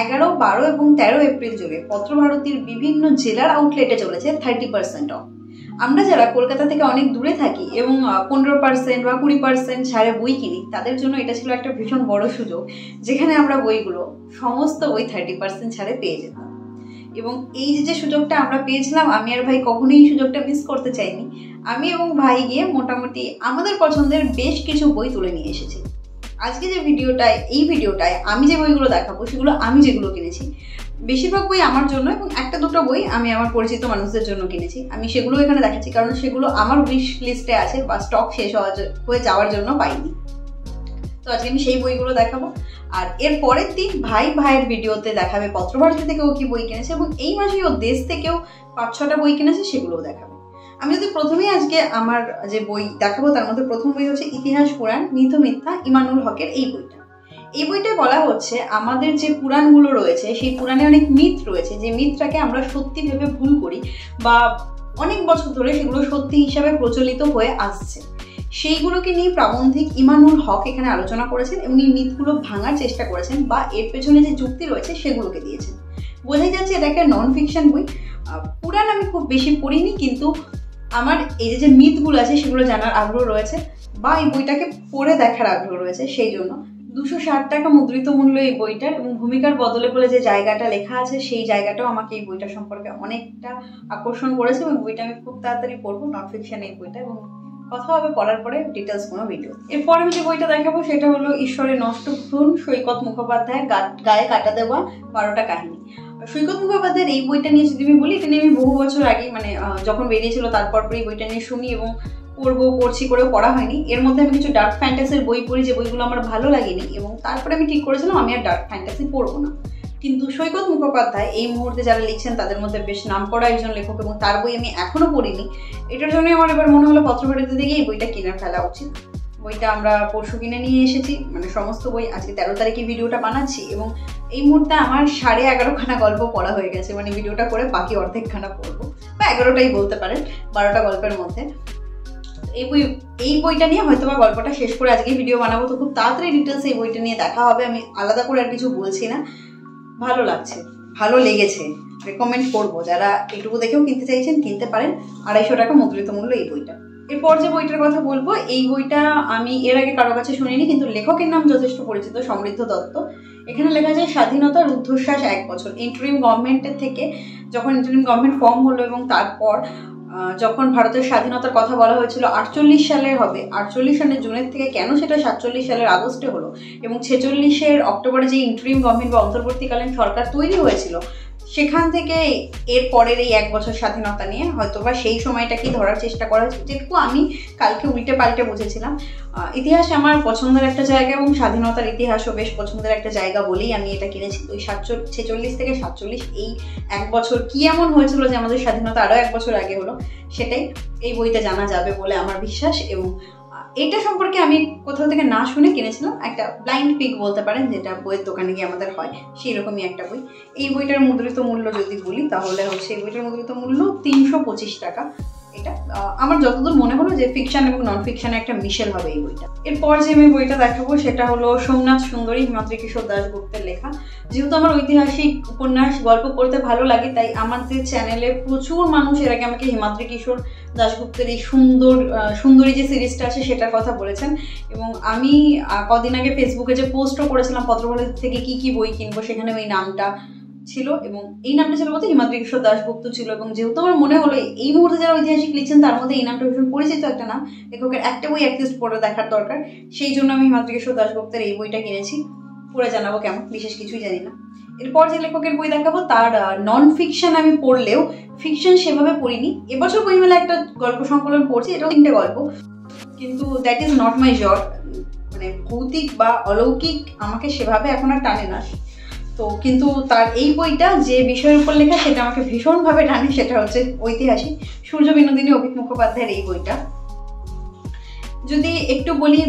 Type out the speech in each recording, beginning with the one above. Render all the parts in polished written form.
11, 12 এবং 13 এপ্রিল জুড়ে পত্রভারতীর বিভিন্ন জেলার আউটলেটে চলেছে 30% অফ। আমরা যারা কলকাতা থেকে অনেক দূরে থাকি এবং 15% বা 20% ছাড়ে বই কিনি, তাদের জন্য এটা ছিল একটা ভীষণ বড় সুযোগ, যেখানে আমরা বইগুলো সমস্ত বই 30% ছাড়ে পেয়ে যেতাম। এবং এই যে সুযোগটা আমরা পেয়েছিলাম, আমি আর ভাই কখনোই এই সুযোগটা মিস করতে চাইনি। আমি এবং ভাই গিয়ে মোটামুটি আমাদের পছন্দের বেশ কিছু বই তুলে নিয়ে এসেছি। আজকে যে এই ভিডিওটায় আমি যে বইগুলো দেখাবো, সেগুলো আমি যেগুলো কিনেছি, বেশিরভাগ বই আমার জন্য এবং একটা দুটো বই আমি আমার পরিচিত মানুষদের জন্য কিনেছি। আমি সেগুলো এখানে দেখাচ্ছি কারণ সেগুলো আমার উইশ লিস্টে আছে বা স্টক শেষ হয়ে যাওয়ার জন্য পাইনি। তো আজকে আমি সেই বইগুলো দেখাবো। আর এর পরের দিন ভাইয়ের ভিডিওতে দেখাবে পত্রভারতী থেকে ও কি বই কিনেছে, এবং এই মাসে ও দেশ থেকেও 5-6টা বই কিনেছে, সেগুলোও দেখাবে। আমি যদি প্রথমেই আজকে আমার যে বই দেখাবো তার মধ্যে প্রথম বই হচ্ছে ইতিহাস পুরাণ মিথ মিথ্যা ইমানুল হকের এই বইটা। এই বইটায় বলা হচ্ছে আমাদের যে পুরাণগুলো রয়েছে সেই পুরাণে অনেক মিথ রয়েছে, যে মিথটাকে আমরা সত্যি ভেবে ভুল করি বা অনেক বছর ধরে সেগুলো সত্যি হিসাবে প্রচলিত হয়ে আসছে। সেইগুলোকে নিয়ে প্রাবন্ধিক ইমানুল হক এখানে আলোচনা করেছেন এবং এই মিথগুলো ভাঙার চেষ্টা করেছেন বা এর পেছনে যে যুক্তি রয়েছে সেগুলোকে দিয়েছেন। বোঝাই যাচ্ছে এটা একটা নন ফিকশন বই। পুরাণ আমি খুব বেশি পড়িনি, কিন্তু আমার এই যে মিথগুলো আছে সেগুলো জানার আগ্রহ রয়েছে বা এই বইটাকে পড়ে দেখার আগ্রহ রয়েছে। সেই জন্য 260 টাকা মুদ্রিত মূল্য এই বইটার, এবং ভূমিকার বদলে বলে যে জায়গাটা লেখা আছে সেই জায়গাটাও আমাকে এই বইটা সম্পর্কে অনেকটা আকর্ষণ করেছে এবং বইটা আমি খুব তাড়াতাড়ি পড়বো। নন ফিকশন এই বইটা, এবং কথা হবে পড়ার পরে ডিটেলস কোনো ভিডিও। এরপর আমি যে বইটা দেখাবো সেটা হলো ঈশ্বরের নষ্ট খুন, সৈকত মুখোপাধ্যায়ের গায়ে কাটা দেওয়া 12টা কাহিনী। সৈকত মুখোপাধ্যায়ের এই বইটা নিয়ে যদি আমি বলি, এটা নিয়ে আমি বহু বছর আগে মানে যখন বেরিয়েছিল তারপর এই বইটা নিয়ে শুনি এবং পড়ছি করেও পড়া হয়নি। এর মধ্যে আমি কিছু ডার্ক ফ্যান্টাসির বই পড়ি যে বইগুলো আমার ভালো লাগেনি, এবং তারপরে আমি ঠিক করেছিলাম আমি আর ডার্ক ফ্যান্টাসি পড়বো না। কিন্তু সৈকত মুখোপাধ্যায় এই মুহূর্তে যারা লিখছেন তাদের মধ্যে বেশ নাম করা একজন লেখক, এবং তার বই আমি এখনো পড়িনি। এটার জন্যই আমার এবার মনে হলো পত্রভারতী থেকে এই বইটা কিনে ফেলা উচিত। বইটা আমরা পরশু কিনে নিয়ে এসেছি, মানে সমস্ত বই। আজকে 13 তারিখে ভিডিওটা বানাচ্ছি এবং এই মুহূর্তে আমার 11.5খানা গল্প পড়া হয়ে গেছে, মানে ভিডিওটা করে বাকি অর্ধেকখানা পড়বো, বা 11টাই বলতে পারেন, 12টা গল্পের মধ্যে। এই বইটা নিয়ে হয়তো বা গল্পটা শেষ করে আজকে ভিডিও বানাবো, তো খুব তাড়াতাড়ি ডিটেলস এই বইটা নিয়ে দেখা হবে। আমি আলাদা করে আর কিছু বলছি না। ভালো লাগছে, ভালো লেগেছে, রেকমেন্ড করবো। যারা এটুকু দেখেও কিনতে চাইছেন কিনতে পারেন। 250 টাকা মুদ্রিত মূল্য এই বইটা। এরপর যে বইটার কথা বলবো, এই বইটা আমি এর আগে কারো কাছে শুনিনি, কিন্তু লেখকের নাম যথেষ্ট পরিচিত, সমৃদ্ধ দত্ত। এখানে লেখা যায় স্বাধীনতার রুদ্ধশ্বাস 1 বছর। ইন্টারিম গভর্নমেন্টের থেকে যখন ইন্টারিম গভর্নমেন্ট ফর্ম হলো এবং তারপর যখন ভারতের স্বাধীনতার কথা বলা হয়েছিল 48 সালের হবে, 48 সালের জুনের থেকে কেন সেটা 47 সালের আগস্টে হলো, এবং 46-এর অক্টোবরে যে ইন্টারিম গভর্নমেন্ট বা অন্তর্বর্তীকালীন সরকার তৈরি হয়েছিল, সেখান থেকে এর পরের এই 1 বছর স্বাধীনতা নিয়ে হয়তোবা সেই সময়টাকেই ধরার চেষ্টা করা হয়েছে, যেটুকু আমি কালকে উল্টে পাল্টে বুঝেছিলাম। ইতিহাস আমার পছন্দের একটা জায়গা এবং স্বাধীনতার ইতিহাসও বেশ পছন্দের একটা জায়গা বলেই আমি এটা কিনেছি। ওই 46 থেকে 47 এই 1 বছর কি এমন হয়েছিল যে আমাদের স্বাধীনতা আরও 1 বছর আগে হলো, সেটাই এই বইতে জানা যাবে বলে আমার বিশ্বাস। এবং এটা সম্পর্কে আমি কোথাও থেকে না শুনে কিনেছিলাম, একটা ব্লাইন্ড পিক বলতে পারেন, যেটা বইয়ের দোকানে গিয়ে আমাদের হয়, সেই রকমই একটা বই। এই বইটার মুদ্রিত মূল্য যদি বলি তাহলে হচ্ছে এই বইটার মুদ্রিত মূল্য 325 টাকা। এটা আমার যতদূর মনে হলো যে ফিকশন এবং নন ফিকশনের একটা মিশেল হবে এই বইটা। এরপর যে আমি বইটা দেখাবো সেটা হলো সোমনাথ সুন্দরী, হিমাদ্রি কিশোর দাশগুপ্তের লেখা। যেহেতু আমার ঐতিহাসিক উপন্যাস গল্প পড়তে ভালো লাগে, তাই আমাদের চ্যানেলে প্রচুর মানুষ এর আগে আমাকে হিমাদ্রি কিশোর দাশগুপ্তের এই সুন্দরী যে সিরিজটা আছে সেটার কথা বলেছেন। এবং আমি কদিন আগে ফেসবুকে যে পোস্টও করেছিলাম পত্রভারতী থেকে কি বই কিনবো, সেখানে ওই নামটা ছিল, এবং এই নামটা ছিল বলতে হিমাদ্রি কিশোর দাশগুপ্ত ছিল। এবং যেহেতু আমার মনে হলো এই মুহূর্তে যারা ঐতিহাসিক লিখছেন তার মধ্যে এই নামটা ভীষণ পরিচিত একটা নাম, লেখকের একটা বই অ্যাটলিস্ট পড়ে দেখার দরকার, সেই জন্য আমি হিমাদ্রি কিশোর দাশগুপ্তের এই বইটা কিনেছি। পড়ে জানাবো কেমন, বিশেষ কিছুই জানি না। এরপর যে লেখকের বই দেখাবো তার নন ফিকশন আমি পড়লেও ফিকশন সেভাবে পড়িনি। এবছর বইমেলা একটা গল্প সংকলন পড়ছি, এটাও 3টে গল্প, কিন্তু that is not my job. মানে ভৌতিক বা অলৌকিক আমাকে সেভাবে এখন আর টানে না। তো কিন্তু তার এই বইটা যে বিষয়ের উপর লেখা সেটা আমাকে ভীষণভাবে টানে, সেটা হচ্ছে ঐতিহাসিক। সূর্য বিনোদিনী অভিক মুখোপাধ্যায়ের এই বইটা। যদি একটু বলি,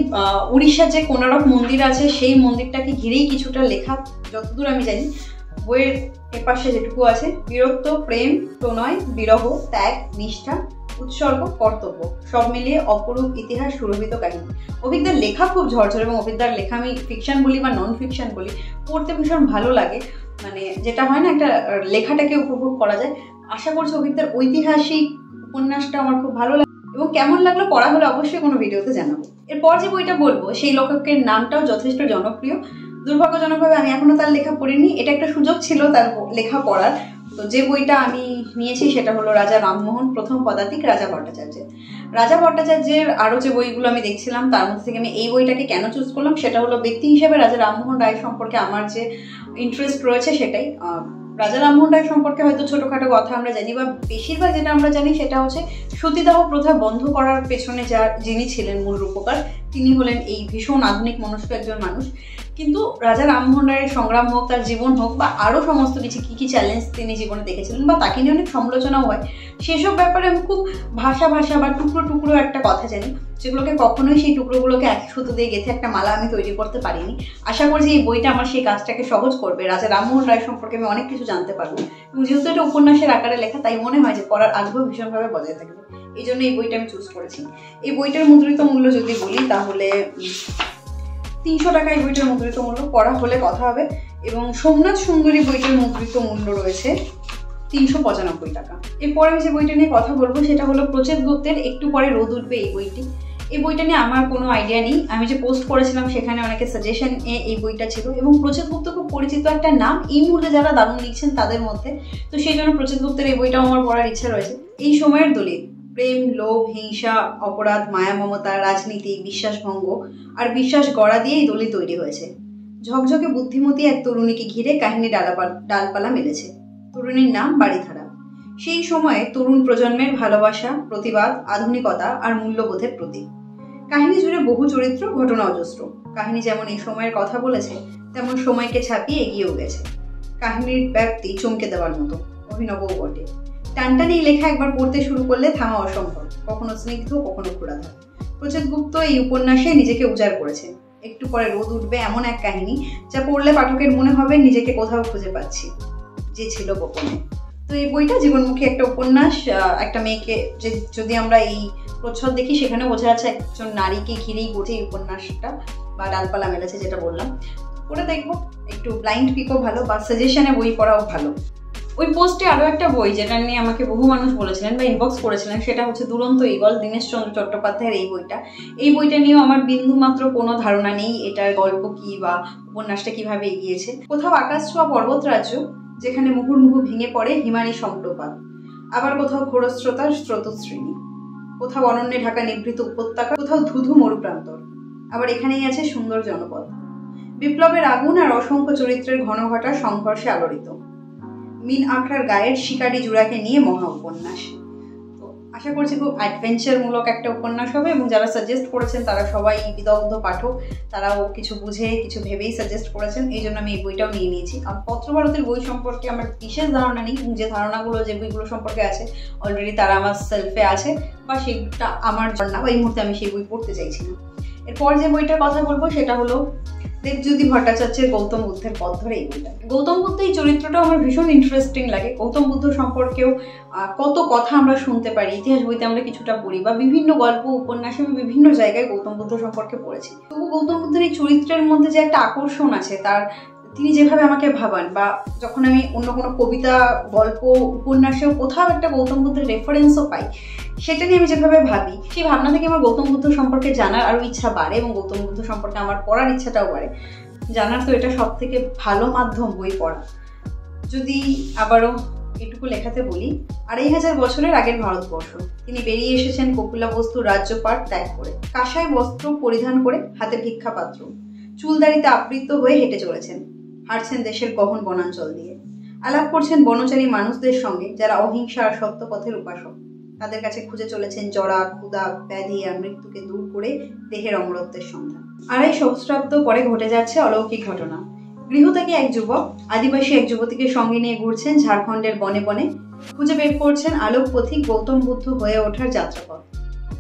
উড়িষ্যার যে কোনারক মন্দির আছে সেই মন্দিরটাকে ঘিরেই কিছুটা লেখা, যতদূর আমি জানি। বইয়ের এপাশে যেটুকু আছে, বিরক্ত, প্রেম, প্রণয়, বিরহ, ত্যাগ, নিষ্ঠা, উৎসর্গ, কর্তব্য, সব মিলিয়ে অপরূপ ইতিহাস, সুরভিত কাহিনী। অভিকদার লেখা খুব ঝরঝর, এবং অভিকদার লেখা আমি ফিকশন বলি বা নন ফিকশন বলি, পড়তে ভীষণ ভালো লাগে। মানে যেটা হয় না, একটা লেখাটাকে উপভোগ করা যায়। আশা করছি অভিজ্ঞতার ঐতিহাসিক উপন্যাসটা আমার খুব ভালো লাগে এবং কেমন লাগলো পড়া হলে অবশ্যই কোনো ভিডিওতে জানাবো। এরপর যে বইটা বলবো সেই লেখকের নামটাও যথেষ্ট জনপ্রিয়। দুর্ভাগ্যজনকভাবে আমি এখনো তার লেখা পড়িনি, এটা একটা সুযোগ ছিল তার লেখা পড়ার। তো যে বইটা আমি নিয়েছি সেটা হলো রাজা রামমোহন প্রথম পদাতিক রাজা ভট্টাচার্যের। রাজা ভট্টাচার্যের আরও যে বইগুলো আমি দেখছিলাম তার মধ্যে থেকে আমি এই বইটাকে কেন চুজ করলাম সেটা হলো ব্যক্তি হিসেবে রাজা রামমোহন রায় সম্পর্কে আমার যে ইন্টারেস্ট রয়েছে সেটাই। রাজা রামমোহন রায় সম্পর্কে হয়তো ছোটোখাটো কথা আমরা জানি, বা বেশিরভাগ যেটা আমরা জানি সেটা হচ্ছে সতীদাহ প্রথা বন্ধ করার পেছনে যিনি ছিলেন মূল রূপকার তিনি হলেন এই ভীষণ আধুনিক মনস্ক একজন মানুষ। কিন্তু রাজা রামমোহন রায়ের সংগ্রাম হোক, তার জীবন হোক, বা আরও সমস্ত কিছু কী কী চ্যালেঞ্জ তিনি জীবনে দেখেছিলেন বা তাকে নিয়ে অনেক সমালোচনাও হয়, সেসব ব্যাপারে আমি খুব ভাষা বা টুকরো টুকরো একটা কথা জানি, যেগুলোকে কখনোই সেই টুকরোগুলোকে এক সুতো দিয়ে গেঁথে একটা মালা আমি তৈরি করতে পারিনি। আশা করছি এই বইটা আমার সেই কাজটাকে সহজ করবে। রাজা রামমোহন রায় সম্পর্কে আমি অনেক কিছু জানতে পারবো এবং যেহেতু এটা উপন্যাসের আকারে লেখা তাই মনে হয় যে পড়ার আগ্রহ ভীষণভাবে বজায় থাকবে। এই জন্য এই বইটা আমি চুজ করেছি। এই বইটার মুদ্রিত মূল্য যদি বলি তাহলে 300 টাকা এই বইটার মুদ্রিত মূল্য, পড়া হলে কথা হবে। এবং সোমনাথ সুন্দরী বইটার মুদ্রিত মূল্য রয়েছে 395 টাকা। এরপরে আমি যে বইটা নিয়ে কথা বলবো সেটা হলো প্রচেত গুপ্তের একটু পরে রোদ উঠবে এই বইটি। এই বইটা নিয়ে আমার কোনো আইডিয়া নেই, আমি যে পোস্ট করেছিলাম সেখানে অনেকে সাজেশন এই বইটা ছিল এবং প্রচেত গুপ্ত খুব পরিচিত একটা নাম এই মুহূর্তে যারা দারুণ লিখছেন তাদের মধ্যে, তো সেই জন্য প্রচেত গুপ্তের এই বইটাও আমার পড়ার ইচ্ছা রয়েছে। এই সময়ের দলিল প্রেম, লোভ, হিংসা, অপরাধ, মায়া মমতা, রাজনীতি, বিশ্বাসভঙ্গ আর বিশ্বাস গড়া দিয়ে এই দলিল তৈরি হয়েছে। ঝকঝকে বুদ্ধিমতী এক তরুণীকে ঘিরে কাহিনী ডালপালা মেলেছে। তরুণীর নাম বাড়িধারা। সেই সময়ে তরুণ প্রজন্মের ভালোবাসা, প্রতিবাদ, আধুনিকতা আর মূল্যবোধের প্রতীক। কাহিনী জুড়ে বহু চরিত্র, ঘটনা অজস্র। কাহিনী যেমন এই সময়ের কথা বলেছে তেমন সময়কে ছাপিয়ে এগিয়েও গেছে। কাহিনীর ব্যাপ্তি চমকে দেওয়ার মতো, অভিনবও বটে। টানটানি লেখা একবার পড়তে শুরু করলে থামা অসম্ভব, কখনো স্নিগ্ধ, কখনো ক্ষুরাধার। প্রচেত গুপ্ত এই উপন্যাসে নিজেকে উজাড় করেছেন। একটু পরে রোদ উঠবে এমন এক কাহিনী যা পড়লে পাঠকের মনে হবে নিজেকে কোথাও খুঁজে পাচ্ছি, যে ছিল গোপনে। তো এই বইটা জীবনমুখী একটা উপন্যাস। একটা মেয়েকে যদি আমরা এই প্রচ্ছদ দেখি সেখানে বোঝা যাচ্ছে একজন নারীকে ঘিরেই গড়ে এই উপন্যাসটা বা ডালপালা মেলেছে যেটা বললাম। ওটা দেখবো, একটু ব্লাইন্ড পিকও ভালো বা সাজেশনে বই পড়াও ভালো। ওই পোস্টে আরও একটা বই যেটা নিয়ে আমাকে বহু মানুষ বলেছিলেন বা ইনবক্স করেছিলেন সেটা হচ্ছে দুরন্ত ঈগল, দীনেশচন্দ্র চট্টোপাধ্যায়ের এই বইটা। এই বইটা নিয়েও আমার বিন্দুমাত্র কোনো ধারণা নেই এটার গল্প কি বা উপন্যাসটা কিভাবে এগিয়েছে। কোথাও আকাশ ছোঁয়া পর্বত রাজ্য যেখানে মুহুর্মুহু ভেঙে পড়ে হিমানী সম্প্রপাত, আবার কোথাও খরস্রোতার স্রোতশ্রেণী, কোথাও অরণ্যে ঢাকা নিভৃত উপত্যকা, কোথাও ধুধু মরুপ্রান্তর, আবার এখানেই আছে সুন্দর জনপদ। বিপ্লবের আগুন আর অসংখ্য চরিত্রের ঘনঘটা সংঘর্ষে আলোড়িত। মিন আখড়ার গায়ের শিকারি জোড়াকে নিয়ে মহা উপন্যাস। তো আশা করছি খুব অ্যাডভেঞ্চারমূলক একটা উপন্যাস হবে এবং যারা সাজেস্ট করেছেন তারা সবাই বিদগ্ধ পাঠক, তারাও কিছু বুঝে কিছু ভেবেই সাজেস্ট করেছেন, এই জন্য আমি এই বইটাও নিয়ে নিয়েছি। আর পত্রভারতের বই সম্পর্কে আমার বিশেষ ধারণা নেই, যে ধারণাগুলো যে বইগুলো সম্পর্কে আছে অলরেডি তারা আমার সেলফে আছে বা সেটা আমার জন্য বা এই মুহূর্তে আমি সেই বই পড়তে চাইছি না। এরপর যে বইটার কথা বলবো সেটা হলো দেবজ্যোতি ভট্টাচার্যের গৌতম বুদ্ধের পথ ধরে এই বইটা। গৌতম বুদ্ধ এই চরিত্রটাও আমার ভীষণ ইন্টারেস্টিং লাগে। গৌতম বুদ্ধ সম্পর্কেও কত কথা আমরা শুনতে পারি, ইতিহাস বইতে আমরা কিছুটা পড়ি বা বিভিন্ন গল্প উপন্যাসে আমি বিভিন্ন জায়গায় গৌতম বুদ্ধ সম্পর্কে পড়েছি। তবু গৌতম বুদ্ধের এই চরিত্রের মধ্যে যে একটা আকর্ষণ আছে, তিনি যেভাবে আমাকে ভাবান, বা যখন আমি অন্য কোনো কবিতা, গল্প, উপন্যাসেও কোথাও একটা গৌতম বুদ্ধের রেফারেন্সও পাই, সেটা নিয়ে আমি যেভাবে ভাবি, সেই ভাবনা থেকে আমার গৌতম বুদ্ধ সম্পর্কে জানার আরও ইচ্ছা বাড়ে এবং গৌতম বুদ্ধ সম্পর্কে আমার পড়ার ইচ্ছাটাও বাড়ে। জানার তো এটা সব থেকে ভালো মাধ্যম বই পড়া। যদি আবারও এটুকু লেখাতে বলি, 2500 বছরের আগের ভারতবর্ষ। তিনি বেরিয়ে এসেছেন কপিলাবস্তুর রাজ্যপাট ত্যাগ করে, কাঁসাই বস্ত্র পরিধান করে, হাতে ভিক্ষাপাত্র, চুলদাড়িতে আবৃত হয়ে হেঁটে চলেছেন। হাঁটছেন দেশের গহন বনাঞ্চল দিয়ে, আলাপ করছেন বনচারী মানুষদের সঙ্গে যারা অহিংসা আর সত্য পথের উপাসক। তাদের কাছে খুঁজে চলেছেন জরা, ক্ষুধা, ব্যাধি আর মৃত্যুকে দূর করে দেহের অমরত্বের সন্ধান। 250 সহস্রাব্দ পরে ঘটে যাচ্ছে অলৌকিক ঘটনা। গৃহত্যাগী এক যুবক আদিবাসী এক যুবতীকে সঙ্গে নিয়ে ঘুরছেন ঝাড়খণ্ডের বনে বনে, খুঁজে বের করছেন আলোক পথিক গৌতম বুদ্ধ হয়ে ওঠার যাত্রাপথ,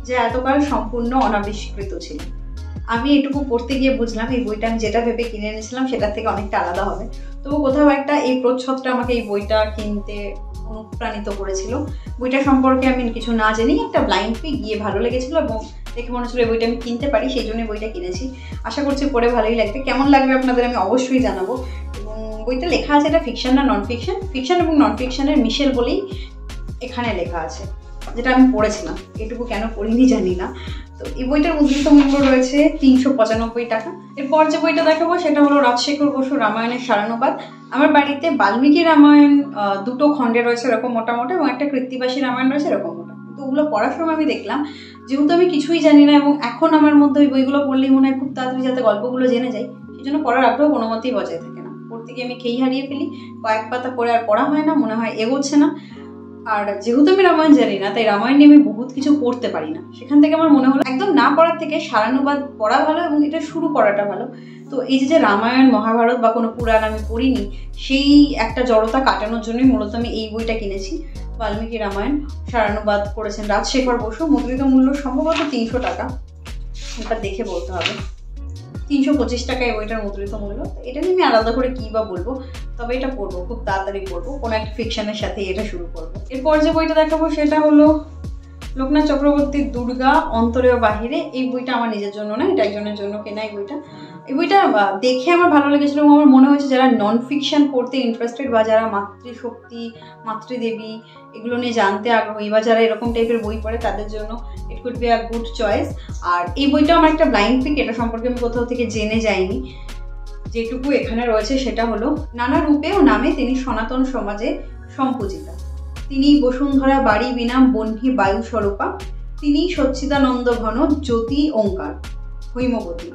যা এতকাল সম্পূর্ণ অনাবিষ্কৃত ছিল। আমি এটুকু পড়তে গিয়ে বুঝলাম এই বইটা আমি যেটা ভেবে কিনে এনেছিলাম সেটার থেকে অনেকটা আলাদা হবে। তবু কোথাও একটা এই প্রচ্ছদটা আমাকে এই বইটা কিনতে অনুপ্রাণিত করেছিল। বইটা সম্পর্কে আমি কিছু না জেনেই একটা ব্লাইন্ড পিক গিয়ে ভালো লেগেছিল এবং দেখে মনে হচ্ছিল এই বইটা আমি কিনতে পারি, সেই জন্য বইটা কিনেছি। আশা করছি পড়ে ভালোই লাগবে। কেমন লাগবে আপনাদের আমি অবশ্যই জানাবো এবং বইতে লেখা আছে এটা ফিকশন না নন ফিকশন, ফিকশন এবং নন ফিকশনের মিশেল বলেই এখানে লেখা আছে, যেটা আমি পড়েছিলাম। এটুকু কেন পড়িনি জানি না। তো এই বইটার মুদ্রিত মূল্য রয়েছে 395 টাকা। এরপর যে বইটা দেখাবো সেটা হলো রাজশেখর বসু রামায়ণের সারানুবাদ। আমার বাড়িতে বাল্মীকি রামায়ণ 2টো খণ্ডে রয়েছে এরকম মোটামোটা, এবং একটা কৃত্তিবাসী রামায়ণ রয়েছে এরকম মোটা। তো ওগুলো পড়ার সময় আমি দেখলাম, যেহেতু আমি কিছুই জানি না এবং এখন আমার মধ্যে ওই বইগুলো পড়লেই মনে হয় খুব তাড়াতাড়ি যাতে গল্পগুলো জেনে যাই, সেই জন্য পড়ার আগ্রহ কোনো মতেই বজায় থাকে না। পড়তে গিয়ে আমি খেই হারিয়ে ফেলি, কয়েক পাতা পড়ে আর পড়া হয় না, মনে হয় এগোচ্ছে না। আর যেহেতু আমি রামায়ণ জানি না, তাই রামায়ণ নিয়ে আমি বহুত কিছু পড়তে পারি না। সেখান থেকে আমার মনে হলো একদম না পড়ার থেকে সারানুবাদ পড়া ভালো এবং এটা শুরু করাটা ভালো। তো এই যে রামায়ণ মহাভারত বা কোনো পুরাণ আমি পড়িনি, সেই একটা জড়তা কাটানোর জন্যই মূলত আমি এই বইটা কিনেছি। বাল্মীকি রামায়ণ সারানুবাদ করেছেন রাজশেখর বসু। মুদ্রিত মূল্য সম্ভবত 300 টাকা, এটা দেখে বলতে হবে। 325 টাকা এই বইটার মুদ্রিত মূল্য। এটা নিয়ে আমি আলাদা করে কী বা বলবো, তবে এটা পড়বো, খুব তাড়াতাড়ি পড়বো, কোনো একটা ফিকশনের সাথে এটা শুরু করবো। এরপর যে বইটা দেখাবো সেটা হলো লোকনাথ চক্রবর্তীর দুর্গা অন্তরে ও বাহিরে। এই বইটা আমার নিজের জন্য না, এটা একজনের জন্য কেনা এই বইটা। এই বইটা দেখে আমার ভালো লেগেছিল এবং আমার মনে হয়েছে যারা নন ফিকশন পড়তে ইন্টারেস্টেড বা যারা মাতৃশক্তি, মাতৃদেবী এগুলো নিয়ে জানতে আগ্রহী বা যারা এরকম টাইপের বই পড়ে তাদের জন্য it could be a good choice. আর এই বইটা আমার একটা ব্লাইন্ড পিক, এটা সম্পর্কে আমি কোথাও থেকে জেনে যাইনি। যেটুকু এখানে রয়েছে সেটা হলো, নানা রূপে ও নামে তিনি সনাতন সমাজে সম্পূজিতা, তিনি বসুন্ধরা বাড়ি বিনাম বহ্নি বায়ু স্বরূপা, তিনি সচ্চিদানন্দ ঘন জ্যোতি ওঙ্কার হৈমবতী,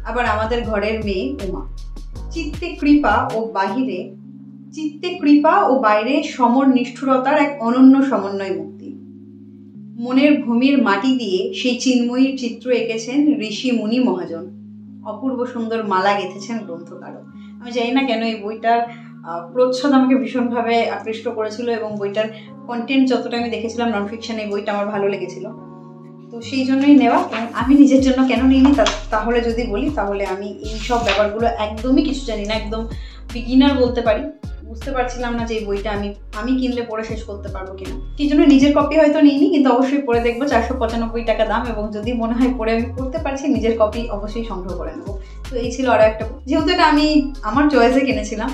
আবার আমাদের ঘরের মেয়ে উমা। চিত্তে কৃপা ও বাইরে সমর নিষ্ঠুরতার এক অনন্য সমন্বয় মুক্তি। মনের ভূমির মাটি দিয়ে সেই চিন্ময়ীর চিত্র এঁকেছেন ঋষি মুনি মহাজন, অপূর্ব সুন্দর মালা গেঁথেছেন গ্রন্থকারও। আমি জানি না কেন এই বইটার প্রচ্ছদ আমাকে ভীষণভাবে আকৃষ্ট করেছিল এবং বইটার কন্টেন্ট যতটা আমি দেখেছিলাম নন ফিকশন, এই বইটা আমার ভালো লেগেছিল। তো সেই জন্যই নেওয়া। এবং আমি নিজের জন্য কেন নিইনি তাহলে যদি বলি, তাহলে আমি এই সব ব্যাপারগুলো একদমই কিছু জানি না, একদম বিগিনার বলতে পারি। বুঝতে পারছিলাম না যে এই বইটা আমি কিনলে পড়ে শেষ করতে পারবো কিনা, সেই জন্য নিজের কপি হয়তো নিইনি, কিন্তু অবশ্যই পড়ে দেখবো। 495 টাকা দাম, এবং যদি মনে হয় পড়ে আমি পড়তে পারছি, নিজের কপি অবশ্যই সংগ্রহ করে নেবো। তো এই ছিল আরও একটা, যেহেতু এটা আমি আমার চয়েসে কিনেছিলাম,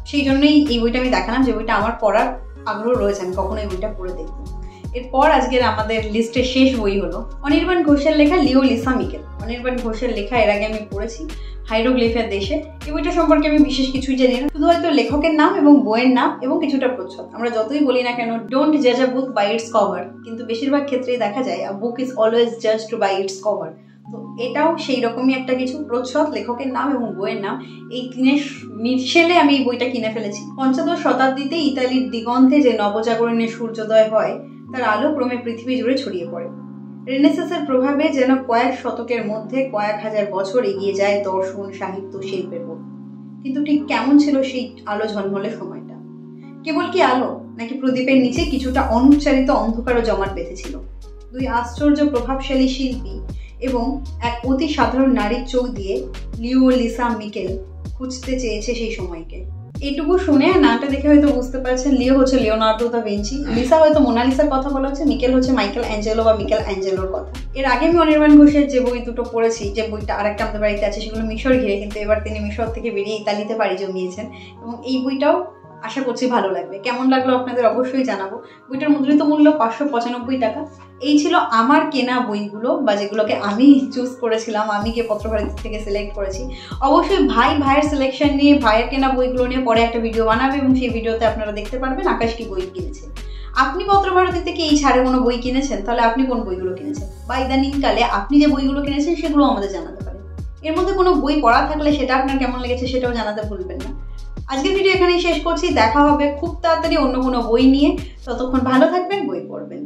সেই জন্যই এই বইটা আমি দেখালাম যে বইটা আমার পড়ার আগ্রহ রয়েছে, আমি কখনো এই বইটা পড়ে দেখবো। এরপর আজকের আমাদের লিস্টের শেষ বই হলো অনির্বাণ ঘোষের লেখা লিও লিসা মিকেল। অনির্বাণ ঘোষের লেখা এর আগে আমি পড়েছি, হাইরোগ্লিফের দেশে। এই বইটা সম্পর্কে আমি বিশেষ কিছুই জানি না, শুধু হয়তো লেখকের নাম এবং বইয়ের নাম এবং কিছুটা প্রচ্ছদ। আমরা যতই বলি না কেন, ডোন্ট জাজ a book by its cover, কিন্তু বেশিরভাগ ক্ষেত্রেই দেখা যায় a book is always judged by its cover. তো এটাও সেই রকমই একটা কিছু, প্রচ্ছদ, লেখকের নাম এবং বইয়ের নাম, এই তিনের মিশেলে আমি এই বইটা কিনে ফেলেছি। 15শ শতাব্দীতে ইতালির দিগন্তে যে নবজাগরণের সূর্যোদয় হয়, তার আলো ক্রমে পৃথিবী জুড়ে ছড়িয়ে পড়ে। রেনেসাঁসের প্রভাবে যেন কয়েক শতকের মধ্যে কয়েক হাজার বছর এগিয়ে যায় দর্শন, সাহিত্য, শিল্পের পথ। কিন্তু ঠিক কেমন ছিল সেই আলো ঝলমলে সময়টা? কেবল কি আলো, নাকি প্রদীপের নিচে কিছুটা অনুচ্চারিত অন্ধকারও জমাট বেঁধেছিল? দুই আশ্চর্য প্রভাবশালী শিল্পী এবং এক অতি সাধারণ নারীর চোখ দিয়ে লিও লিসা মিকেল খুঁজতে চেয়েছে সেই সময়কে। এইটুকু শুনে নামটা দেখে হয়তো বুঝতে পারছেন, লিও হচ্ছে লিওনার্দো দা ভিঞ্চি, লিসা হয়তো মোনালিসার কথা বলা হচ্ছে, মিকেল হচ্ছে মাইকেল অ্যাঞ্জেলো বা মিকেল অ্যাঞ্জেলোর কথা। এর আগে আমি অনির্বাণ ঘোষের যে বই দুটো পড়েছি, যে বইটা আরেকটা আমাদের বাড়িতে আছে, সেগুলো মিশর ঘিরে, কিন্তু এবার তিনি মিশর থেকে বেরিয়ে ইতালিতে পাড়ি জমিয়েছেন, এবং এই বইটাও আশা করছি ভালো লাগবে। কেমন লাগলো আপনাদের অবশ্যই জানাবো। বইটার মুদ্রিত মূল্য 595 টাকা। এই ছিল আমার কেনা বইগুলো, বা যেগুলোকে আমি চুজ করেছিলাম, আমি গিয়ে পত্রভারতী থেকে সিলেক্ট করেছি। অবশ্যই ভাইয়ের সিলেকশন নিয়ে, ভাইয়ের কেনা বইগুলো নিয়ে পরে একটা ভিডিও বানাবে, এবং সেই ভিডিওতে আপনারা দেখতে পারবেন আকাশ কি বই কিনেছে। আপনি পত্রভারতী থেকে এই ছাড়ে কোনো বই কিনেছেন? তাহলে আপনি কোন বইগুলো কিনেছেন, বা ইদানিংকালে আপনি যে বইগুলো কিনেছেন সেগুলো আমাদের জানাতে পারেন। এর মধ্যে কোনো বই পড়া থাকলে সেটা আপনার কেমন লেগেছে সেটাও জানাতে ভুলবেন না। আজকের ভিডিও এখানেই শেষ করছি, দেখা হবে খুব তাড়াতাড়ি অন্য কোনো বই নিয়ে। ততক্ষণ ভালো থাকবেন, বই পড়বেন।